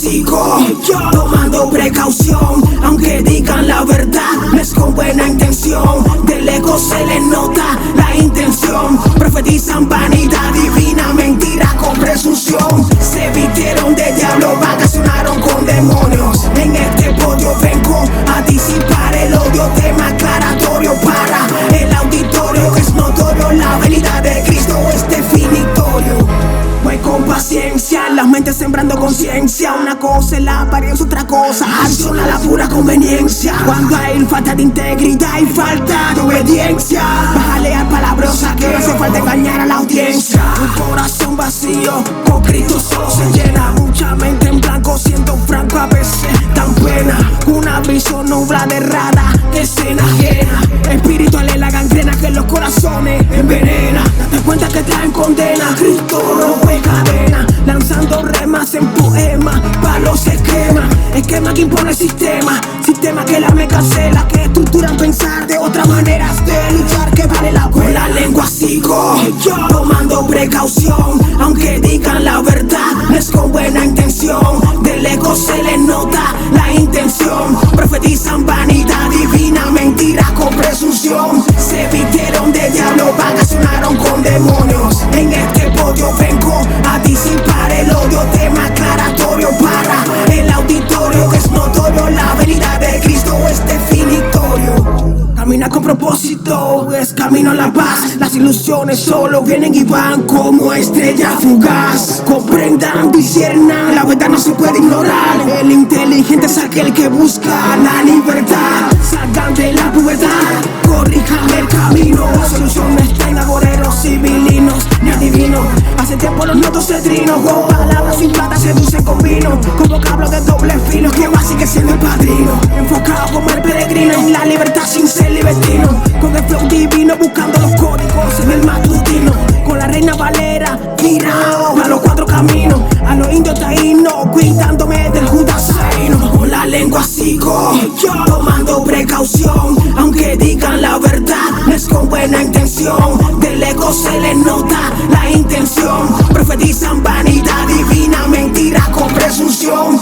sigo tomando precaución, aunque digan la verdad, no es con buena intención. Del ego se les nota la intención, profetizan vanidad divina, mentira con presunción. Se vistieron de diablo, vacacionaron con demonios. En este podio vengo a disipar el odio, tema aclaratorio para el auditorio. Es notorio, la venida de Cristo es definitorio. Voy con paciencia, las mentes sembrando conciencia. Una cosa es la apariencia, otra cosa acción a la pura conveniencia. Cuando hay falta de integridad y falta de obediencia, bájale al palabrosa que no hace falta engañar a la audiencia. Un corazón vacío, con Cristo solo se llena. Mucha mente en blanco, siendo franco a veces dan pena. Una visión nublada errada que se enajena. Espiritual es la gangrena que los corazones envenena. Date cuenta que traen condena, Cristo rompe cadena, lanzando remas en poemas para los esquemas. Esquema que impone el sistema, sistema que la me cancela, que estructuran pensar de otras maneras de luchar que vale la pena. Con la lengua sigo tomando precaución, aunque digan la verdad, no es con buena intención. Del ego se les nota la intención, profetizan vanidad divina, mentira con presunción. Se vistieron de diablo, vacacionaron con demonios. En este podio vengo a disipar el odio, tema aclaratorio para el auditorio. Es notorio, la venida de Cristo es definitorio. Camina con propósito, es camino a la paz. Las ilusiones solo vienen y van como estrella fugaz. Comprendan, disciernan, la verdad no se puede ignorar. El inteligente es aquel que busca la libertad. Salgan de la pubertad, corrijan el camino. Las soluciones están agoreros, civilinos, ni adivinos. Hace tiempo los notos se trino, con palabras sin plata seducen con vino. Con vocablos de doble filo, que más sigue siendo el padrino. Enfocado como el peregrino en la libertad sin ser libertino. Con el flow divino, buscando los códigos en el matutino. Con la reina Valera, girado a los cuatro caminos. A los indios taínos, cuidándome del judasaíno. Con la lengua sigo tomando precaución, aunque digan la verdad, no es con buena intención. Del ego se les nota la intención, profetizan vanidad divina, mentira con presunción.